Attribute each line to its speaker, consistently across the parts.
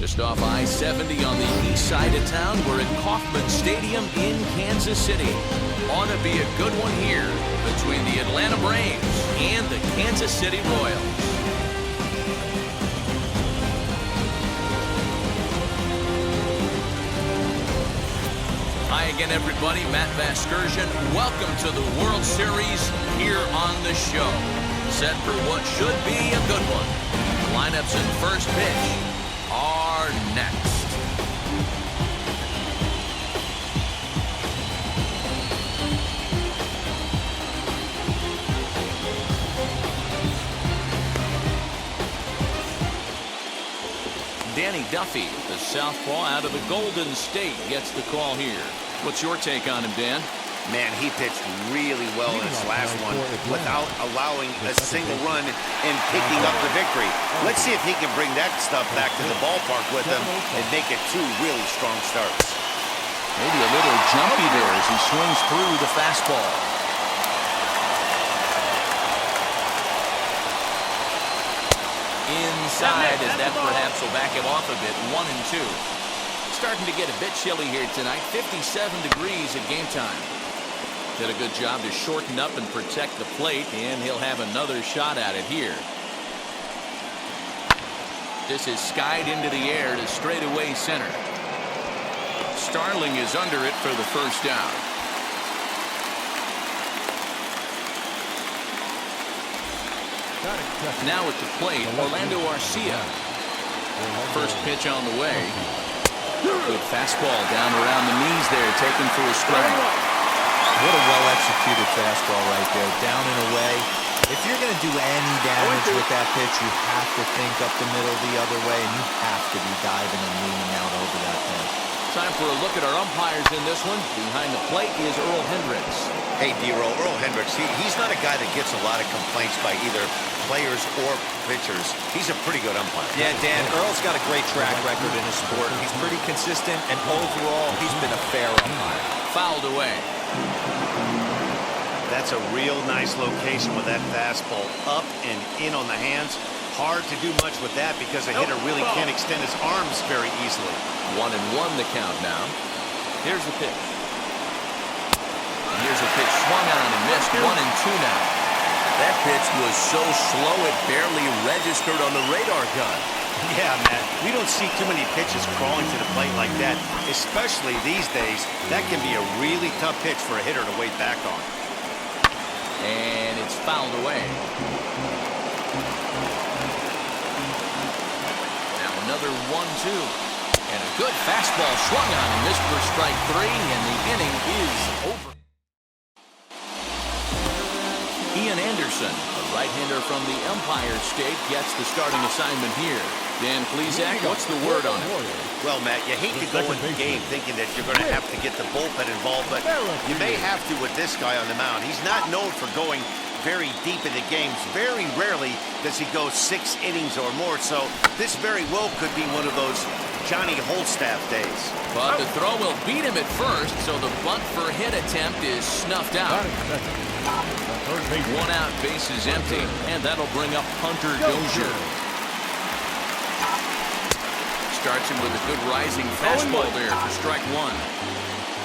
Speaker 1: Just off I-70 on the east side of town, we're at Kauffman Stadium in Kansas City. Ought to be a good one here between the Atlanta Braves and the Kansas City Royals. Hi again, everybody. Matt Vasgersian. Welcome to the World Series here on the show. Set for what should be a good one. Lineups and first pitch are next. Danny Duffy, the southpaw out of the Golden State, gets the call here. What's your take on him, Dan?
Speaker 2: Man, he pitched really well in his last one without allowing a single run and picking up the victory. Let's see if he can bring that stuff back to the ballpark with him and make it 2 really strong starts.
Speaker 1: Maybe a little jumpy there as he swings through the fastball. Inside, as that perhaps will back him off a bit. 1-2. Starting to get a bit chilly here tonight. 57 degrees at game time. Did a good job to shorten up and protect the plate, and he'll have another shot at it here. This is skied into the air to straightaway center. Starling is under it for the first down. Now at the plate, Orlando Arcia. First pitch on the way. Good fastball down around the knees there, taken for a strike.
Speaker 3: What a well-executed fastball right there, down and away. If you're going to do any damage with that pitch, you have to think up the middle the other way, and you have to be diving and leaning out over that pitch.
Speaker 1: Time for a look at our umpires in this one. Behind the plate is Earl Hendricks.
Speaker 2: Hey, D-Roll, Earl Hendricks, he's not a guy that gets a lot of complaints by either players or pitchers. He's a pretty good umpire.
Speaker 3: Yeah, Dan, Earl's got a great track record in his sport. He's pretty consistent, and overall, he's been a fair umpire.
Speaker 1: Fouled away.
Speaker 2: That's a real nice location with that fastball up and in on the hands. Hard to do much with that because a hitter really can't extend his arms very easily.
Speaker 1: 1-1 the count now. Here's the pitch. Here's a pitch swung on and missed. 1-2 now.
Speaker 3: That pitch was so slow it barely registered on the radar gun.
Speaker 2: Yeah, man. We don't see too many pitches crawling to the plate like that, especially these days. That can be a really tough pitch for a hitter to wait back on.
Speaker 1: And it's fouled away. Now another 1-2. And a good fastball swung on and missed for strike 3, and the inning is over. Ian Anderson, a right-hander from the Empire State, gets the starting assignment here. Dan Plesac, what's the word on it?
Speaker 2: Well, Matt, you hate to go into the game thinking that you're going to have to get the bullpen involved, but you may have to with this guy on the mound. He's not known for going very deep into games. Very rarely does he go 6 innings or more, so this very well could be one of those Johnny Holstaff days.
Speaker 1: But the throw will beat him at first, so the bunt for hit attempt is snuffed out. 1 out, base is empty, and that'll bring up Hunter Dozier. Starts him with a good rising fastball there for strike 1.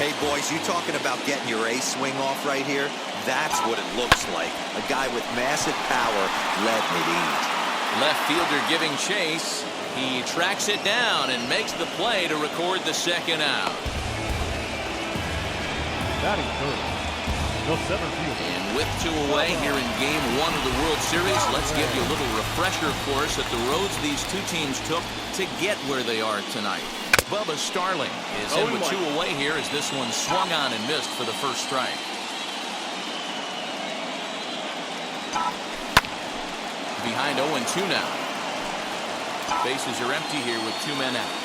Speaker 3: Hey, boys, you talking about getting your ace swing off right here? That's what it looks like. A guy with massive power led me to eat.
Speaker 1: Left fielder giving chase. He tracks it down and makes the play to record the second out.
Speaker 4: Batting third, the center fielder.
Speaker 1: And with 2 away here in Game 1 of the World Series, let's give you a little refresher course at the roads these 2 teams took to get where they are tonight. Bubba Starling is in with 2 away here as this one swung on and missed for the first strike. Behind 0-2 now. Bases are empty here with 2 men out.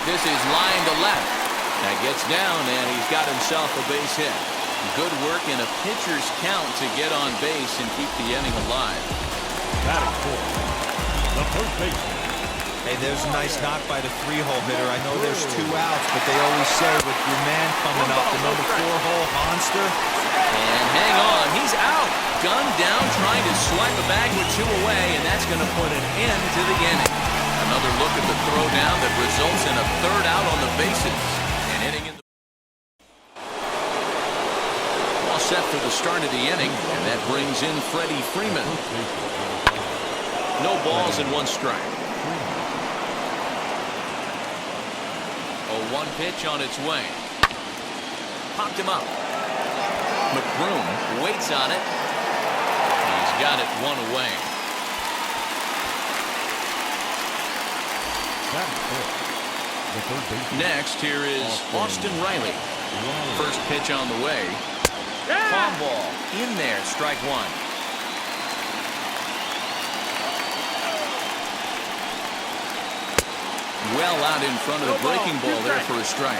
Speaker 1: This is line to left. That gets down, and he's got himself a base hit. Good work in a pitcher's count to get on base and keep the inning alive.
Speaker 4: Batting fourth, the first baseman.
Speaker 3: Hey, there's a nice knock by the 3-hole hitter. I know there's 2 outs, but they always say with your man coming up, the number 4 hole, Monster,
Speaker 1: And hang on, he's out. Gunned down, trying to swipe a bag with 2 away, and that's going to put an end to the inning. Another look at the throwdown that results in a 3rd out on the bases. An inning in the all set for the start of the inning, and that brings in Freddie Freeman. No balls and 1 strike. 0-1 pitch on its way. Popped him up. McBroom waits on it. He's got it 1 away. Next, here is Austin Riley. First pitch on the way. Palm ball in there, strike 1. Well out in front of the breaking ball there for a strike.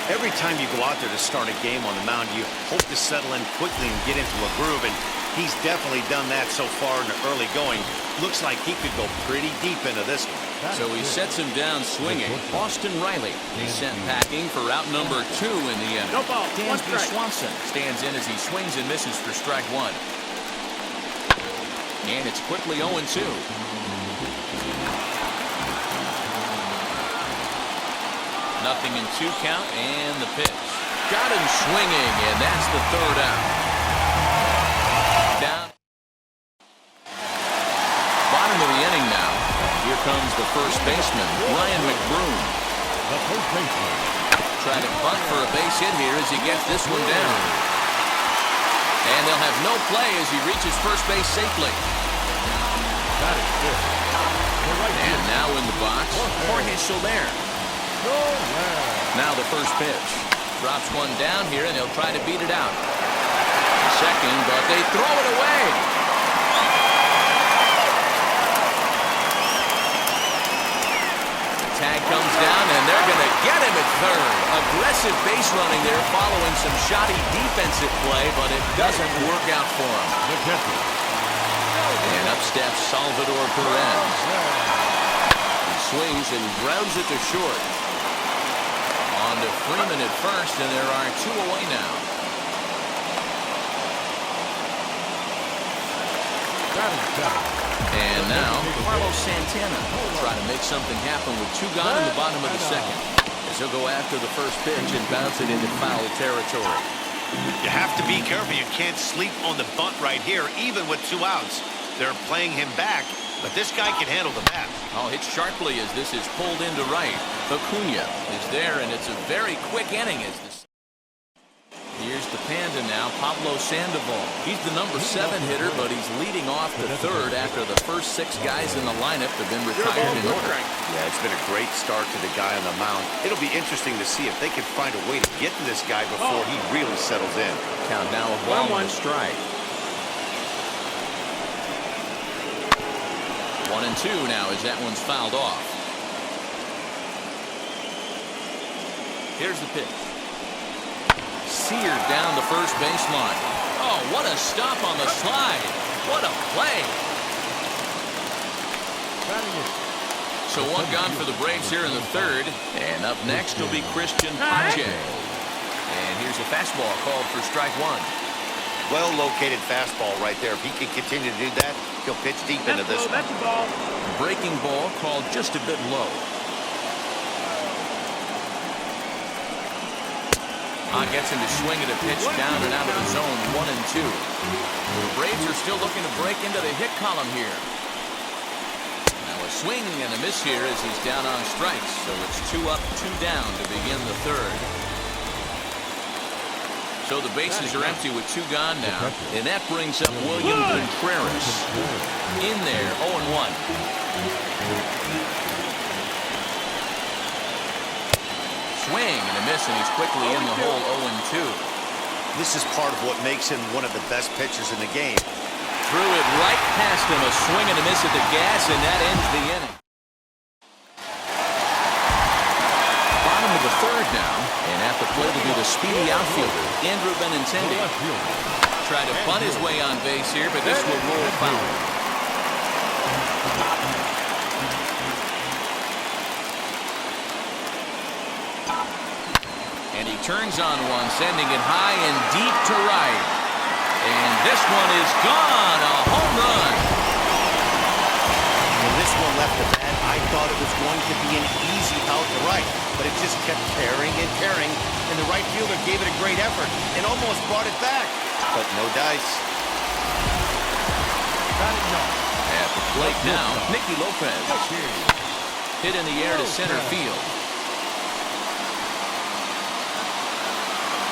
Speaker 2: Every time you go out there to start a game on the mound, you hope to settle in quickly and get into a groove, and he's definitely done that so far in the early going. Looks like he could go pretty deep into this one.
Speaker 1: So he sets him down swinging. Austin Riley is sent packing for out number 2 in the inning.
Speaker 4: No ball, 1
Speaker 1: Dansby
Speaker 4: strike.
Speaker 1: Swanson stands in as he swings and misses for strike 1. And it's quickly 0-2. Nothing in 2 count, and the pitch. Got him swinging, and that's the 3rd out. Down. Bottom of the inning now. Here comes the first baseman, Ryan McBroom.
Speaker 4: The first baseman.
Speaker 1: Try to bunt for a base hit here as he gets this one down. And they'll have no play as he reaches first base safely.
Speaker 4: That is good.
Speaker 1: And now in the box, Jorge Soler. Now the first pitch. Drops one down here, and they'll try to beat it out. Second, but they throw it away. The tag comes down, and they're going to get him at third. Aggressive base running there following some shoddy defensive play, but it doesn't work out for him. And up steps Salvador Perez. He swings and grounds it to short. On to Freeman at first, and there are 2 away now. And now, Carlos Santana will try to make something happen with 2 gone in the bottom of the second. As he'll go after the first pitch and bounce it into foul territory.
Speaker 2: You have to be careful. You can't sleep on the bunt right here, even with 2 outs. They're playing him back, but this guy can handle the bat.
Speaker 1: Oh, hit sharply as this is pulled into right. Acuna is there, and it's a very quick inning as this. Here's the Panda now, Pablo Sandoval. He's the number 7 hitter, but he's leading off the 3rd after the first 6 guys in the lineup have been retired in order.
Speaker 2: Yeah, it's been a great start to the guy on the mound. It'll be interesting to see if they can find a way to get to this guy before he really settles in.
Speaker 1: Count now a ball and a strike. 1-2 now as that one's fouled off. Here's the pitch. Seared down the first baseline. Oh, what a stop on the slide. What a play. So 1 gone for the Braves here in the 3rd. And up next will be Christian Pache. And here's a fastball called for strike 1.
Speaker 2: Well-located fastball right there. If he can continue to do that, he'll pitch deep into this one.
Speaker 4: That's a ball.
Speaker 1: Breaking ball called just a bit low. Gets him to swing at a pitch down and out of the zone, 1-2. The Braves are still looking to break into the hit column here. Now a swing and a miss here as he's down on strikes. So it's 2 up, 2 down to begin the 3rd. So the bases are empty with 2 gone now. And that brings up William Contreras. In there, 0-1. Swing and a miss, and he's quickly in the hole, 0-2.
Speaker 2: This is part of what makes him one of the best pitchers in the game.
Speaker 1: Threw it right past him, a swing and a miss at the gas, and that ends the inning. Bottom of the 3rd now, and at the plate will be the speedy outfielder, Andrew Benintendi. Tried to bunt his way on base here, but this will roll foul. And he turns on one, sending it high and deep to right. And this one is gone, a home run.
Speaker 2: When this one left the bat, I thought it was going to be an easy out to right, but it just kept carrying and carrying, and the right fielder gave it a great effort and almost brought it back. But no dice.
Speaker 1: At the plate now, Nicky Lopez. Hit in the air to center field.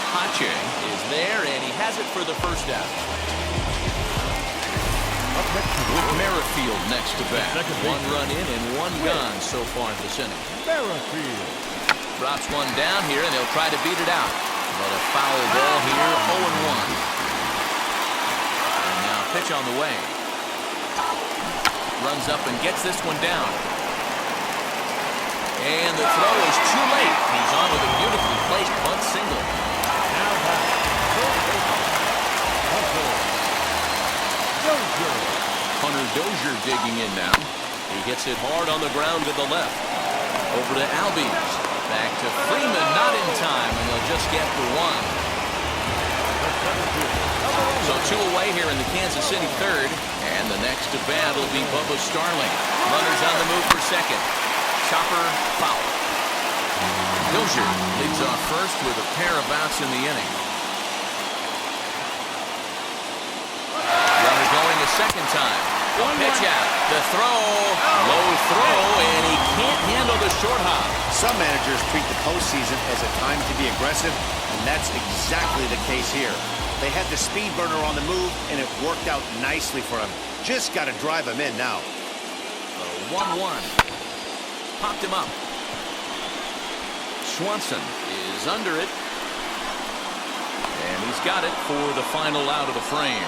Speaker 1: Pache is there, and he has it for the first out. With Merrifield next to bat. One run in and one gone so far this inning. Drops one down here, and they'll try to beat it out. But a foul ball here, 0-1. And now pitch on the way. Runs up and gets this one down. And the throw is too late. He's on with a beautifully placed bunt single. Hunter Dozier digging in now. He hits it hard on the ground to the left. Over to Albies. Back to Freeman, not in time, and they'll just get the one. So 2 away here in the Kansas City third. And the next to bat will be Bubba Starling. Runners on the move for second. Chopper foul. Dozier leads off first with a pair of outs in the inning. Runner going a second time. A pitch out. The throw. Low throw, and he can't handle the short hop.
Speaker 2: Some managers treat the postseason as a time to be aggressive, and that's exactly the case here. They had the speed burner on the move, and it worked out nicely for him. Just got to drive him in now.
Speaker 1: 1-1. Popped him up. Swanson is under it. And he's got it for the final out of the frame.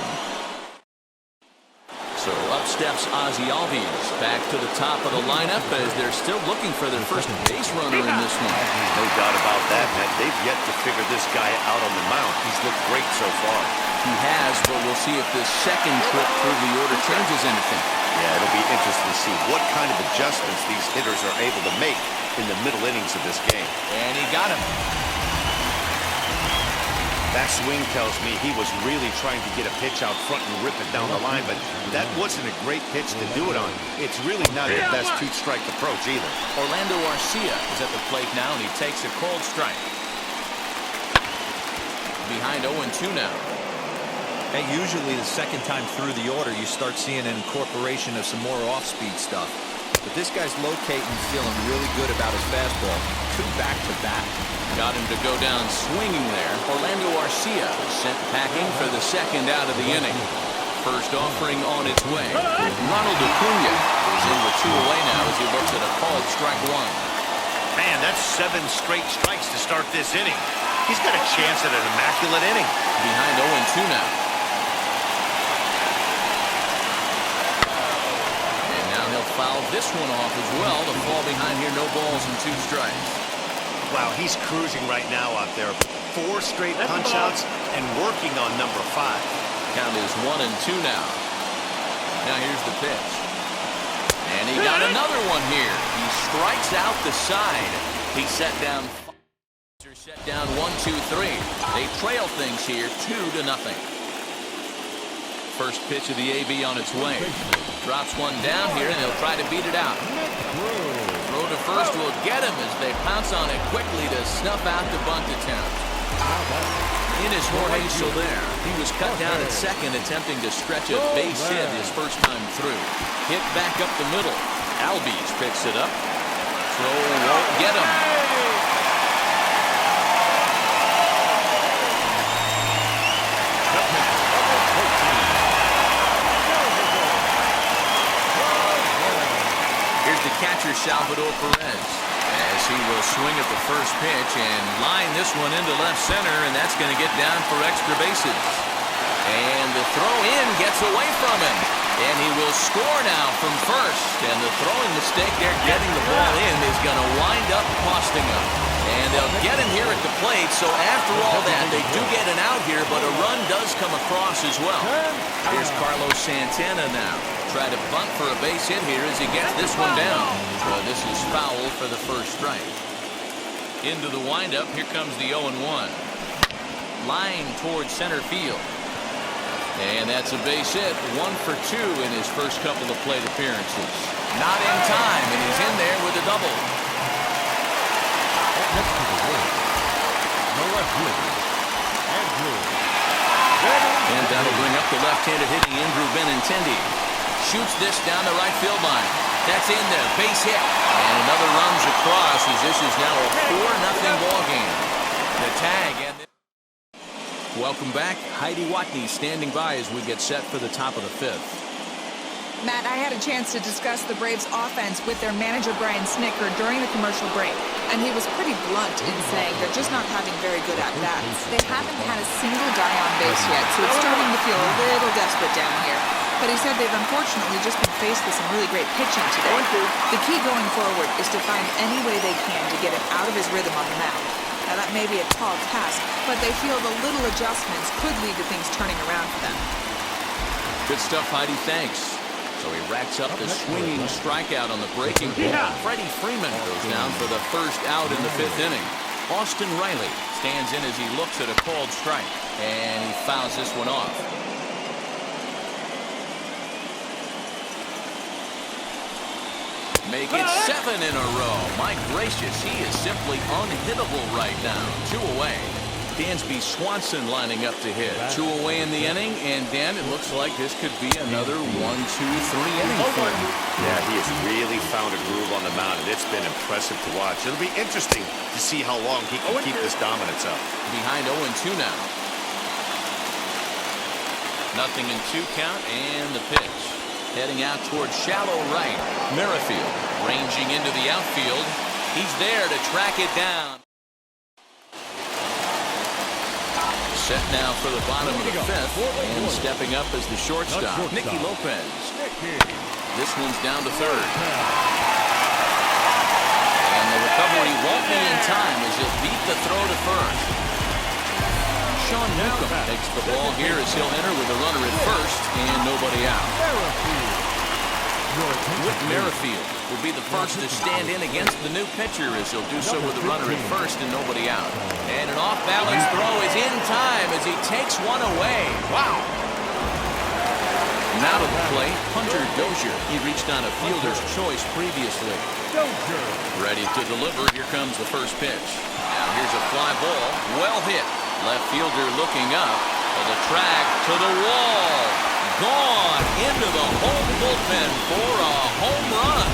Speaker 1: So up steps Ozzie Albies back to the top of the lineup as they're still looking for their first base runner in this one.
Speaker 2: No doubt about that, Matt. They've yet to figure this guy out on the mound. He's looked great so far.
Speaker 1: He has, but we'll see if this second trip through the order changes anything.
Speaker 2: Yeah, it'll be interesting to see what kind of adjustments these hitters are able to make in the middle innings of this game.
Speaker 1: And he got him.
Speaker 2: That swing tells me he was really trying to get a pitch out front and rip it down the line, but that wasn't a great pitch to do it on. It's really not the best two-strike approach either.
Speaker 1: Orlando Arcia is at the plate now, and he takes a cold strike. Behind 0-2 now.
Speaker 3: Hey, usually the second time through the order, you start seeing an incorporation of some more off-speed stuff. But this guy's locating, feeling really good about his fastball. 2 back-to-back.
Speaker 1: Got him to go down swinging there. Orlando Arcia sent packing for the second out of the inning. First offering on its way. Ronald Acuna is in with 2 away now as he looks at a called strike 1.
Speaker 2: Man, that's 7 straight strikes to start this inning. He's got a chance at an immaculate inning.
Speaker 1: Behind 0-2 now. And now he'll foul this one off as well to fall behind here. No balls and 2 strikes.
Speaker 2: Wow, he's cruising right now out there. 4 straight punch-outs and working on number 5.
Speaker 1: Count is 1-2 now. Now here's the pitch. And he got another one here. He strikes out the side. He set down 1-2-3. They trail things here 2-0. First pitch of the AB on its way. Drops one down here, and they'll try to beat it out. Throw to first will get him as they pounce on it quickly to snuff out the bunt attempt. In is Jorge Soler. He was cut down at second, attempting to stretch a base hit his first time through. Hit back up the middle. Albies picks it up. Throw won't get him. Here's the catcher, Salvador Perez, as he will swing at the first pitch and line this one into left center, and that's going to get down for extra bases. And the throw in gets away from him, and he will score now from first. And the throwing mistake there, getting the ball in, is going to wind up costing him. And they'll get him here at the plate, so after all that, they do get an out here, but a run does come across as well. Here's Carlos Santana now. Try to bunt for a base hit here as he gets this one down. This is foul for the first strike. Into the windup, here comes the 0-1. Line towards center field. And that's a base hit. 1 for 2 in his first couple of plate appearances. Not in time, and he's in there with a double.
Speaker 4: Next to the wall. The left fielder, Andrew.
Speaker 1: And that'll bring up the left-handed hitting Andrew Benintendi. Shoots this down the right field line. That's in there. Base hit. And another runs across as this is now a 4-0 ball game. The tag and welcome back. Heidi Watney standing by as we get set for the top of the 5th.
Speaker 5: Matt, I had a chance to discuss the Braves' offense with their manager, Brian Snitker, during the commercial break, and he was pretty blunt in saying they're just not having very good at-bats. They haven't had a single guy on base yet, so it's starting to feel a little desperate down here. But he said they've unfortunately just been faced with some really great pitching today. The key going forward is to find any way they can to get him out of his rhythm on the mound. Now, that may be a tall task, but they feel the little adjustments could lead to things turning around for them.
Speaker 1: Good stuff, Heidi. Thanks. So he racks up the swinging strikeout on the breaking ball. Freddie Freeman goes down for the first out in the 5th inning. Austin Riley stands in as he looks at a called strike, and he fouls this one off. Make it 7 in a row. My gracious, he is simply unhittable right now. 2 away. Dansby Swanson lining up to hit. 2 away in the inning, and Dan, it looks like this could be another 1, 2, 3 inning for him.
Speaker 2: Yeah, he has really found a groove on the mound, and it's been impressive to watch. It'll be interesting to see how long he can keep this dominance up.
Speaker 1: Behind 0-2 now. 0-2 count, and the pitch. Heading out towards shallow right. Merrifield ranging into the outfield. He's there to track it down. Set now for the bottom of the 5th, and stepping up as the shortstop, Nicky Lopez. This one's down to 3rd. And the recovery won't be in time as he'll beat the throw to 1st. Sean Newcomb takes the ball here as he'll enter with a runner at 1st and nobody out. Whit Merrifield will be the first to stand in against the new pitcher as he'll do so with a runner at 1st and nobody out. And an off-balance throw is in time as he takes one away. Wow! Now to the plate, Hunter Dozier. He reached on a fielder's choice previously. Ready to deliver. Here comes the first pitch. Now here's a fly ball. Well hit. Left fielder looking up. To the track, to the wall. Gone into the home bullpen for a home run.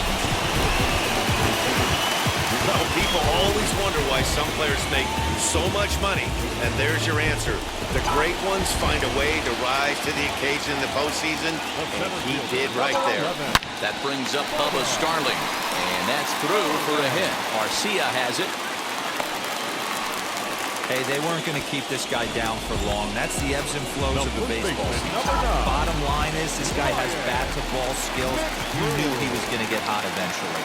Speaker 2: Well, people always wonder why some players make so much money, and there's your answer. The great ones find a way to rise to the occasion in the postseason, and he did right there.
Speaker 1: That brings up Bubba Starling, and that's through for a hit. Garcia has it.
Speaker 3: Hey, they weren't going to keep this guy down for long. That's the ebbs and flows of the baseball season. Bottom line is this guy has bat-to-ball skills. You knew he was going to get hot eventually.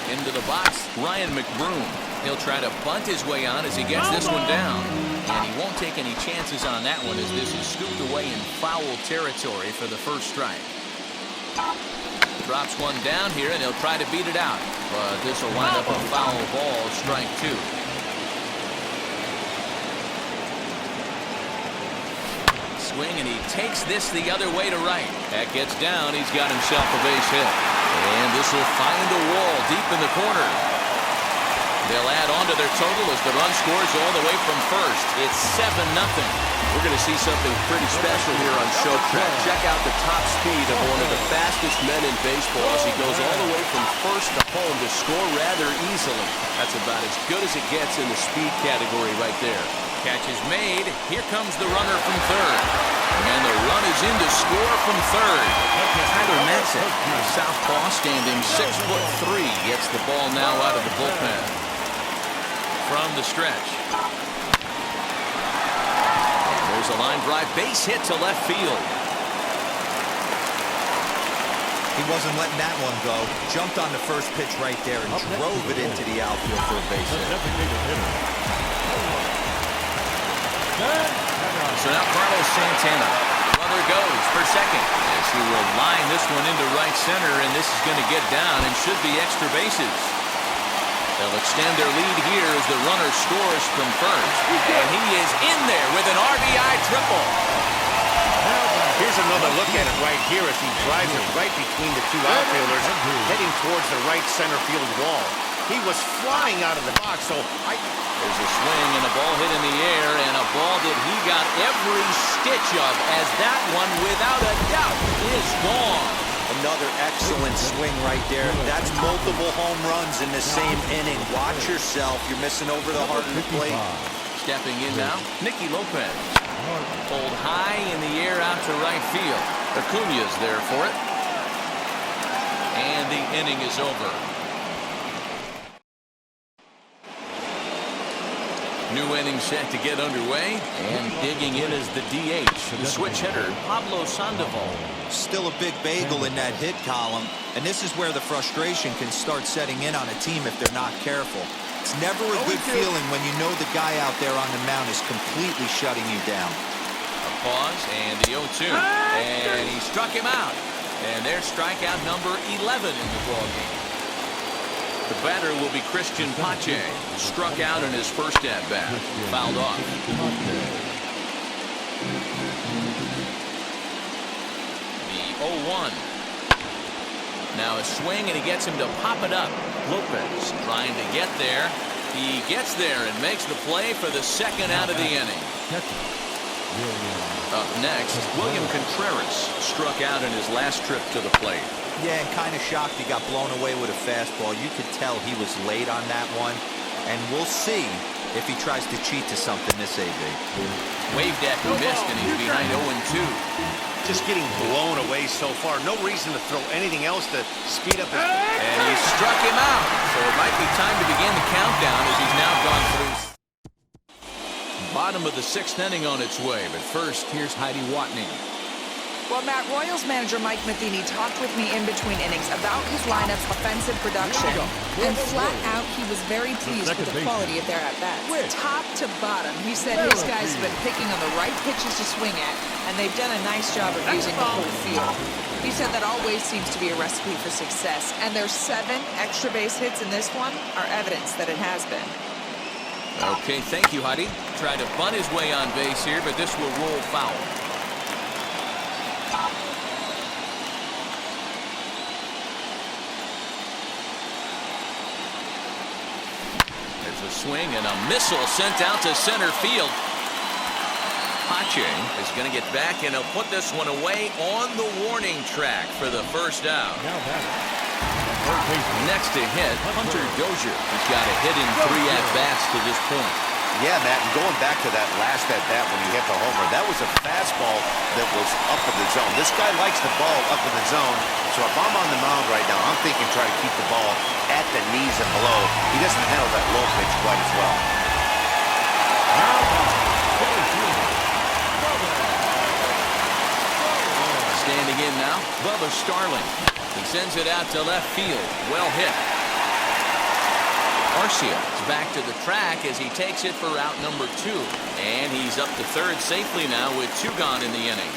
Speaker 1: Into the box, Ryan McBroom. He'll try to bunt his way on as he gets this one down. And he won't take any chances on that one as this is scooped away in foul territory for the first strike. Drops one down here, and he'll try to beat it out. But this will wind up a foul ball, strike 2. Swing, and he takes this the other way to right. That gets down. He's got himself a base hit. And this will find a wall deep in the corner. They'll add on to their total as the run scores all the way from 1st. It's 7-0. We're going to see something pretty special here on Showtrack. Check out the top speed of one of the fastest men in baseball as he goes all the way from 1st to home to score rather easily. That's about as good as it gets in the speed category right there. Catch is made. Here comes the runner from 3rd. And the run is in to score from 3rd. Tyler Matson, a southpaw standing 6'3", gets the ball now out of the bullpen. From the stretch. And there's a line drive base hit to left field.
Speaker 3: He wasn't letting that one go. Jumped on the first pitch right there and drove it into the outfield for a base hit.
Speaker 1: So now Carlos Santana. Runner goes for second as he will line this one into right center, and this is going to get down and should be extra bases. They'll extend their lead here as the runner scores from first. And he is in there with an RBI triple.
Speaker 2: Here's another look at it right here as he drives it right between the two outfielders, heading towards the right center field wall. He was flying out of the box, so
Speaker 1: There's a swing and a ball hit in the air, and a ball that he got every stitch of, as that one, without a doubt, is gone.
Speaker 3: Another excellent swing right there. That's multiple home runs in the same inning. Watch yourself. You're missing over the heart of the plate.
Speaker 1: Stepping in now, Nicky Lopez. Pulled high in the air out to right field. Acuña's there for it. And the inning is over. New inning set to get underway, and digging in is the DH, the switch hitter, Pablo Sandoval.
Speaker 3: Still a big bagel in that hit column, and this is where the frustration can start setting in on a team if they're not careful. It's never a good feeling when you know the guy out there on the mound is completely shutting you down.
Speaker 1: A pause, and the 0-2, and he struck him out. And there's strikeout number 11 in the ballgame. The batter will be Christian Pache. Struck out in his first at-bat. Fouled off. The 0-1. Now a swing, and he gets him to pop it up. Lopez trying to get there. He gets there and makes the play for the second out of the inning. Up next, William Contreras struck out in his last trip to the plate.
Speaker 3: Yeah, and kind of shocked he got blown away with a fastball. You could tell he was late on that one, and we'll see if he tries to cheat to something this AB.
Speaker 1: Waved at and missed, and he's behind 0-2.
Speaker 2: just getting blown away so far. No reason to throw anything else to speed up his...
Speaker 1: And he struck him out. So it might be time to begin the countdown as he's now gone through. Bottom of the sixth inning on its way. But first, here's Heidi Watney.
Speaker 5: Well, Matt, Royals manager Mike Matheny talked with me in between innings about his lineup's offensive production. And flat out, he was very pleased with the quality of their at-bats. Top to bottom, he said his guys have been picking on the right pitches to swing at, and they've done a nice job of using the whole field. He said that always seems to be a recipe for success, and their 7 extra base hits in this one are evidence that it has been.
Speaker 1: Okay, thank you, Heidi. Tried to bunt his way on base here, but this will roll foul. There's a swing and a missile sent out to center field. Pache is going to get back, and he'll put this one away on the warning track for the first out. Next to hit, Hunter Dozier. He's got a hit in 3 at-bats to this point.
Speaker 2: Yeah, Matt, and going back to that last at-bat when he hit the homer, that was a fastball that was up in the zone. This guy likes the ball up in the zone, so if I'm on the mound right now, I'm thinking try to keep the ball at the knees and below. He doesn't handle that low pitch quite as well.
Speaker 1: Standing in now, Bubba Starling. He sends it out to left field. Well hit. Arcia is back to the track as he takes it for route number 2. And he's up to third safely now with 2 gone in the inning.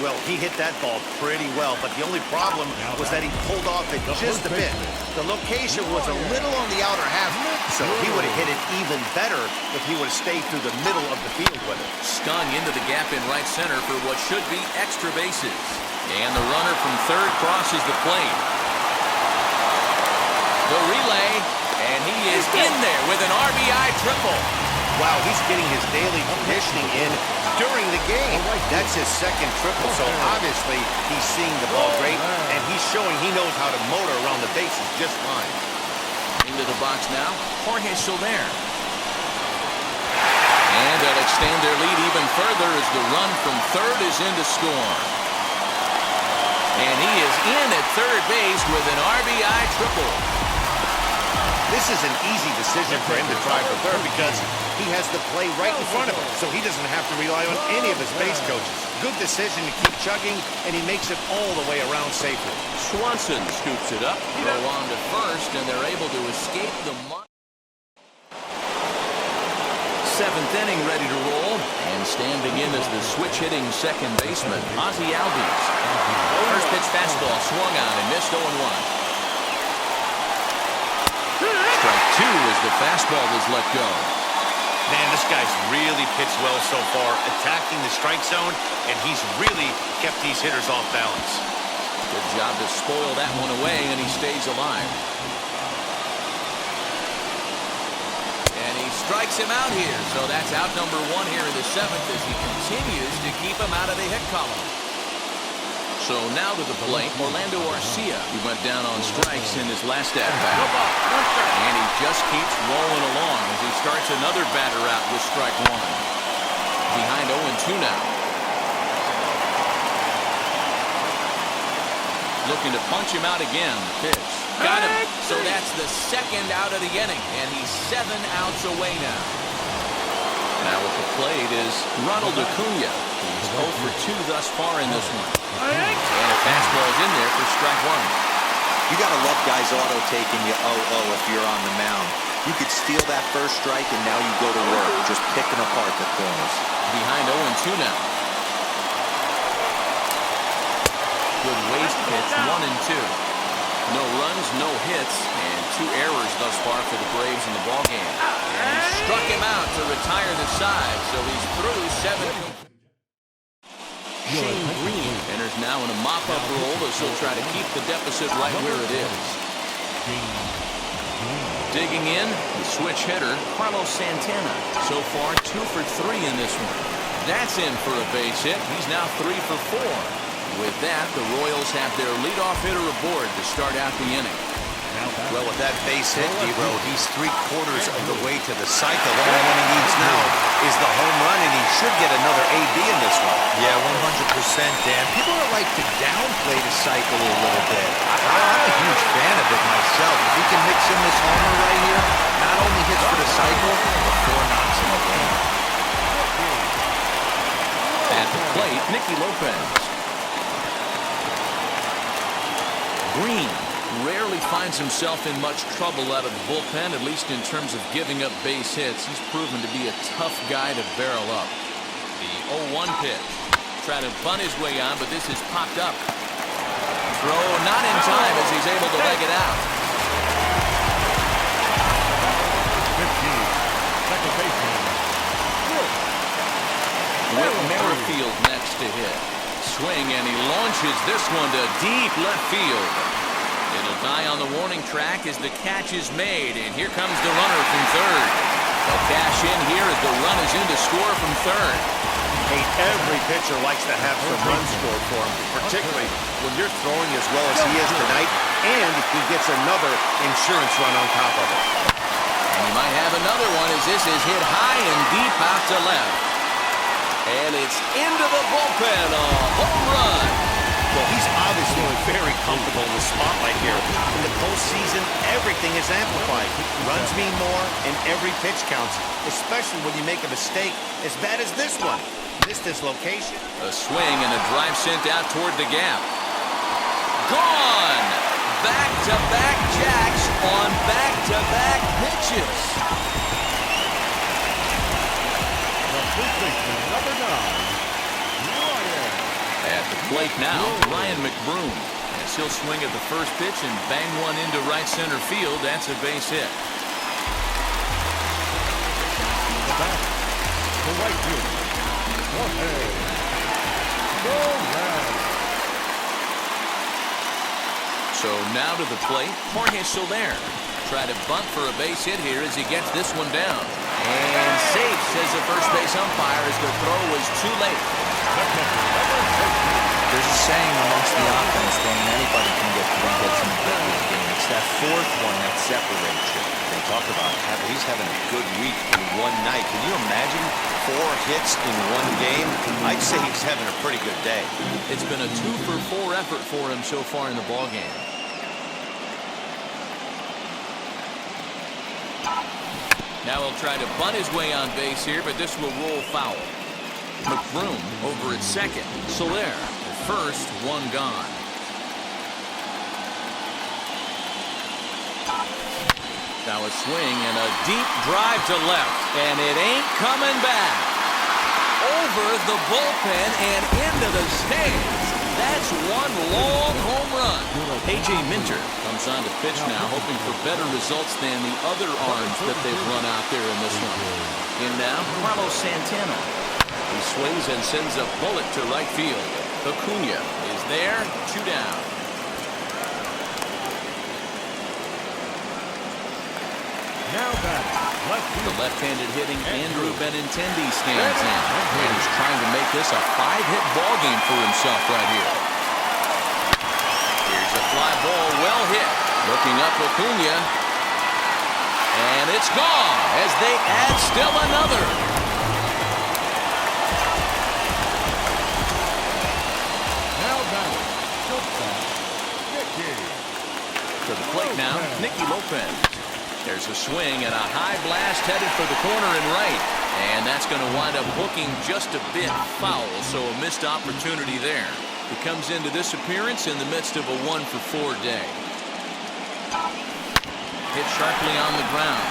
Speaker 2: Well, he hit that ball pretty well, but the only problem was that he pulled off it just a bit. The location was a little on the outer half, so he would have hit it even better if he would have stayed through the middle of the field with it.
Speaker 1: Stung into the gap in right center for what should be extra bases. And the runner from third crosses the plate. The relay, and he is in there with an RBI triple.
Speaker 2: Wow, he's getting his daily conditioning in during the game. That's his second triple, so obviously he's seeing the ball great, and he's showing he knows how to motor around the bases just fine.
Speaker 1: Into the box now, Jorge Soler. And they'll extend their lead even further as the run from third is in to score. And he is in at third base with an RBI triple.
Speaker 2: This is an easy decision for him to try for third because he has the play right in front of him, so he doesn't have to rely on any of his base coaches. Good decision to keep chugging, and he makes it all the way around safely.
Speaker 1: Swanson scoops it up, throw on to first, and they're able to escape the mud. 7th inning ready to roll, and standing in is the switch-hitting second baseman, Ozzie Albies. First pitch fastball swung on and missed 0-1. Strike 2 is as the fastball is let go.
Speaker 2: Man, this guy's really pitched well so far, attacking the strike zone, and he's really kept these hitters off balance.
Speaker 1: Good job to spoil that one away, and he stays alive. And he strikes him out here, so that's out number 1 here in the 7th as he continues to keep him out of the hit column. So now to the plate, Orlando Arcia. He went down on strikes in his last at-bat. And he just keeps rolling along as he starts another batter out with strike 1. Behind 0-2 now. Looking to punch him out again. Pitch. Got him. So that's the 2nd out of the inning. And he's 7 outs away now. Now at the plate is Ronald Acuna. He's 0 for 2 thus far in this one. And a fastball's in there for strike 1.
Speaker 3: You got to love guys auto-taking you 0-0 if you're on the mound. You could steal that first strike, and now you go to work, just picking apart the corners.
Speaker 1: Behind 0-2 now. Good waste pitch, 1-2. No runs, no hits, and 2 errors thus far for the Braves in the ballgame. And he struck him out to retire the side, so he's through 7. Shane Green enters now in a mop-up role as he'll try to keep the deficit right where it is. Digging in, the switch hitter, Carlos Santana. So far, 2 for 3 in this one. That's in for a base hit. He's now 3 for 4. With that, the Royals have their leadoff hitter aboard to start out the inning.
Speaker 2: Well, with that base hit, Dero, he's 3/4 of the way to the cycle. All one he needs now is the home run, and he should get another AB in this one.
Speaker 3: Yeah, 100%, Dan. People are like to downplay the cycle a little bit. I'm a huge fan of it myself. If he can mix in this homer right here, not only hits for the cycle, but 4 knocks in the game.
Speaker 1: At the plate, Nicky Lopez. Green rarely finds himself in much trouble out of the bullpen, at least in terms of giving up base hits. He's proven to be a tough guy to barrel up. The 0-1 pitch. Trying to bunt his way on, but this is popped up. Throw not in time as he's able to leg it out.
Speaker 4: 15, second baseman.
Speaker 1: Whit Merrifield next to hit. Swing, and he launches this one to deep left field. It'll die on the warning track as the catch is made, and here comes the runner from third. They'll cash in here as the run is in to score from third.
Speaker 2: Hey, every pitcher likes to have some runs scored for him, particularly when you're throwing as well as he is tonight, and he gets another insurance run on top of it.
Speaker 1: And he might have another one as this is hit high and deep out to left. And it's into the bullpen, a home run.
Speaker 2: Well, he's obviously very comfortable in the spotlight here. In the postseason, everything is amplified. Runs mean more, and every pitch counts, especially when you make a mistake as bad as this one. Missed his location.
Speaker 1: A swing and a drive sent out toward the gap. Gone! Back-to-back jacks on back-to-back pitches.
Speaker 4: Number 9, Ryan.
Speaker 1: At the plate now, Ryan McBroom. As he'll swing at the first pitch and bang one into right center field. That's a base hit.
Speaker 4: Back to right field.
Speaker 1: So now to the plate, Jorge Soler. Try to bunt for a base hit here as he gets this one down. And safe, says the first base umpire, as the throw was too late.
Speaker 3: There's a saying amongst the offense, Dan, anybody can get 3 hits in a baseball game. It's that 4th one that separates you.
Speaker 2: They talk about he's having a good week in one night. Can you imagine 4 hits in one game? I'd say he's having a pretty good day.
Speaker 1: It's been a 2-for-4 effort for him so far in the ballgame. Now he'll try to bunt his way on base here, but this will roll foul. McBroom over at second. Soler at first, 1 gone. Now a swing and a deep drive to left, and it ain't coming back. Over the bullpen and into the stands. That's one long home run. A.J. Minter comes on to pitch now, hoping for better results than the other arms that they've run out there in this one. In now, Carlos Santana. He swings and sends a bullet to right field. Acuna is there, 2 down.
Speaker 4: Now batting.
Speaker 1: The left-handed hitting Andrew Benintendi stands in. And he's trying to make this a 5-hit ball game for himself right here. Here's a fly ball, well hit. Looking up Acuna. And it's gone as they add still another.
Speaker 4: Now batting. Shortstop, Nicky.
Speaker 1: To the plate now, Nicky Lopez. There's a swing and a high blast headed for the corner and right. And that's going to wind up hooking just a bit foul, so a missed opportunity there. He comes into this appearance in the midst of a 1-for-4 day. Hit sharply on the ground.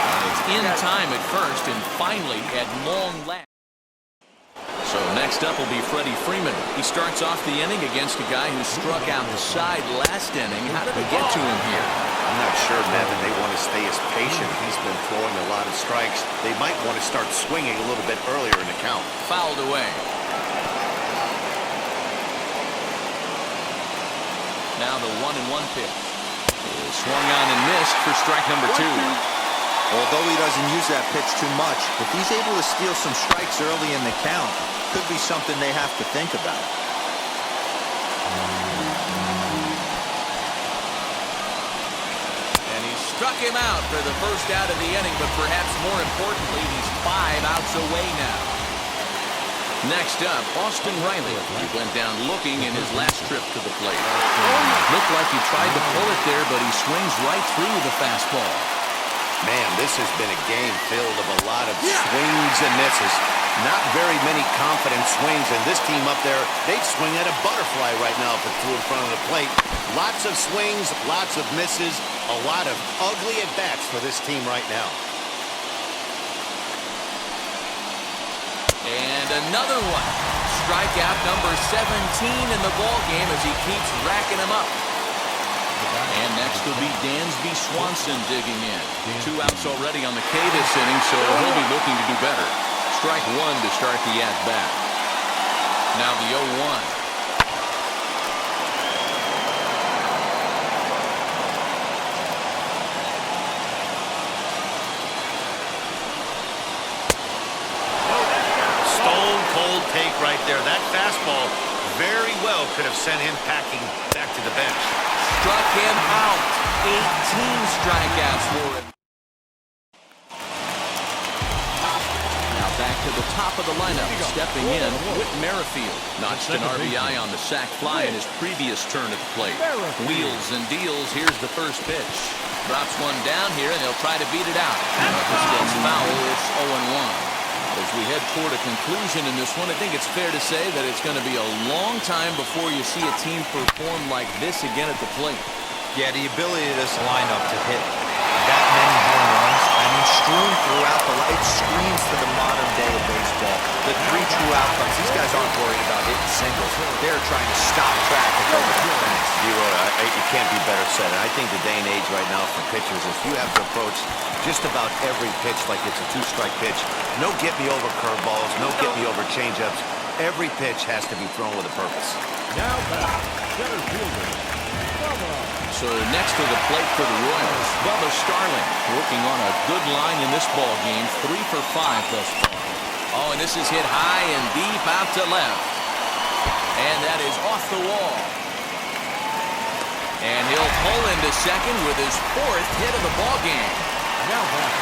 Speaker 1: And it's in time at first and finally at long last. So next up will be Freddie Freeman. He starts off the inning against a guy who struck out the side last inning. How did he get to him here?
Speaker 2: I'm not sure, Nevin, they want to stay as patient. He's been throwing a lot of strikes. They might want to start swinging a little bit earlier in the count.
Speaker 1: Fouled away. Now the 1-1 pitch is swung on and missed for strike number 2.
Speaker 3: Although he doesn't use that pitch too much, if he's able to steal some strikes early in the count, could be something they have to think about.
Speaker 1: And he struck him out for the first out of the inning, but perhaps more importantly, he's 5 outs away now. Next up, Austin Riley. He went down looking in his last trip to the plate. Looked like he tried to pull it there, but he swings right through the fastball.
Speaker 2: Man, this has been a game filled of a lot of swings and misses. Not very many confident swings, and this team up there, they'd swing at a butterfly right now if it flew in front of the plate. Lots of swings, lots of misses, a lot of ugly at-bats for this team right now.
Speaker 1: And another one. Strikeout number 17 in the ballgame as he keeps racking them up. And next will be Dansby Swanson digging in. 2 outs already on the K this inning, so he'll be looking to do better. Strike 1 to start the at-bat. Now the 0-1.
Speaker 2: Take right there. That fastball very well could have sent him packing back to the bench.
Speaker 1: Struck him out. 18 strikeouts for him. Now back to the top of the lineup. Stepping in, Whit Merrifield notched an RBI on the sac fly in his previous turn at the plate. Wheels and deals. Here's the first pitch. Drops one down here, and they'll try to beat it out. If this gets foul, it's 0-1. As we head toward a conclusion in this one, I think it's fair to say that it's going to be a long time before you see a team perform like this again at the plate.
Speaker 3: Yeah, the ability of this lineup to hit that many home runs, I mean, strewn throughout the line, it screams to the modern day of baseball. The 3 true outcomes, these guys aren't worried about hitting singles. They're trying to stop traffic over the fence.
Speaker 2: It can't be better said. And I think the day and age right now for pitchers is you have to approach just about every pitch like it's a 2-strike pitch. No get-me-over curveballs, no get-me-over changeups. Every pitch has to be thrown with a purpose.
Speaker 4: Now back, center fielder, Bubba.
Speaker 1: So next to the plate for the Royals, Bubba Starling working on a good line in this ball game, 3 for 5 thus far. Oh, and this is hit high and deep out to left. And that is off the wall. And he'll pull into second with his 4th hit of the ball game.
Speaker 4: Now back,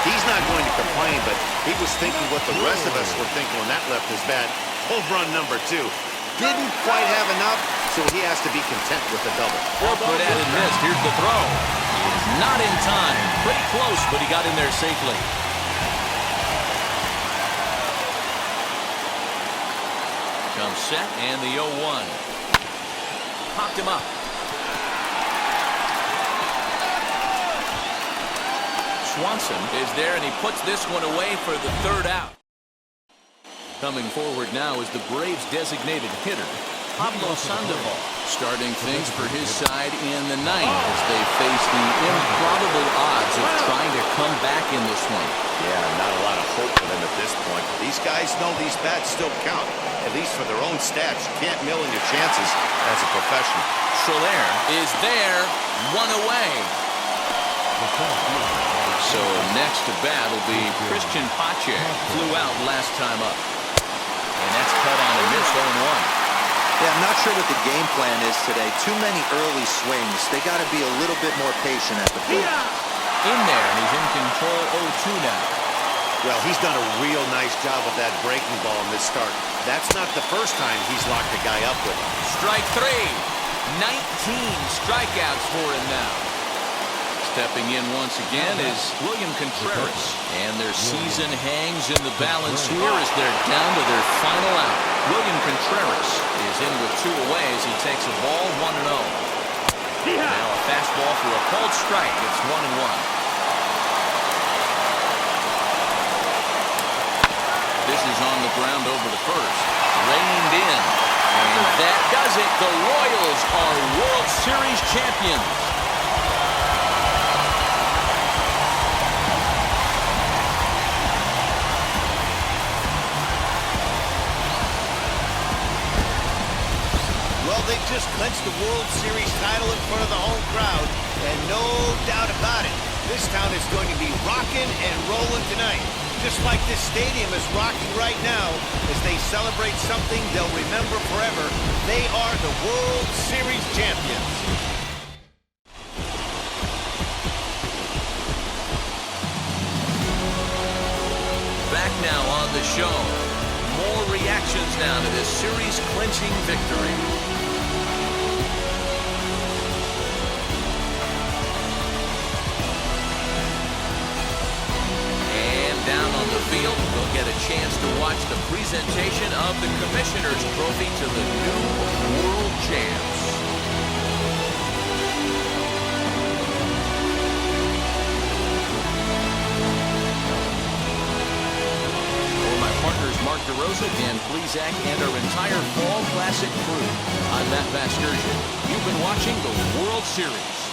Speaker 2: He's not going to complain, but he was thinking what the rest of us were thinking when that left his bat. Home run number 2. Didn't quite have enough, so he has to be content with the double.
Speaker 1: Put at and missed. Here's the throw. He is not in time. Pretty close, but he got in there safely. Comes set and the 0-1. Popped him up. Swanson is there, and he puts this one away for the 3rd out. Coming forward now is the Braves' designated hitter, Pablo Sandoval, starting things for his side in the ninth as they face the improbable odds of trying to come back in this one.
Speaker 2: Yeah, not a lot of hope for them at this point. But these guys know these bats still count, at least for their own stats. You can't mill in your chances as a professional.
Speaker 1: Soler is there, one away. So next to bat will be Christian Pache. Flew out last time up. And that's cut on a miss, 0-1.
Speaker 3: Yeah, I'm not sure what the game plan is today. Too many early swings. They got to be a little bit more patient at the plate.
Speaker 1: In there, and he's in control 0-2 now.
Speaker 2: Well, he's done a real nice job with that breaking ball in this start. That's not the first time he's locked a guy up with it.
Speaker 1: Strike three. 19 strikeouts for him now. Stepping in once again is William Contreras. And their season hangs in the balance here as they're down to their final out. William Contreras is in with two away as he takes a ball 1-0. Now a fastball for a called strike. It's 1-1. This is on the ground over the first. Reined in. And that does it. The Royals are World Series champions.
Speaker 2: Well, they just clinched the World Series title in front of the home crowd, and no doubt about it, this town is going to be rocking and rolling tonight. Just like this stadium is rocking right now as they celebrate something they'll remember forever. They are the World Series champions.
Speaker 1: Back now on the show. More reactions now to this series-clinching victory. Down on the field, we'll get a chance to watch the presentation of the Commissioner's Trophy to the new World Champs. For my partners Mark DeRosa, Dan Plezak, and our entire Fall Classic crew, I'm Matt Vasgersian. You've been watching the World Series.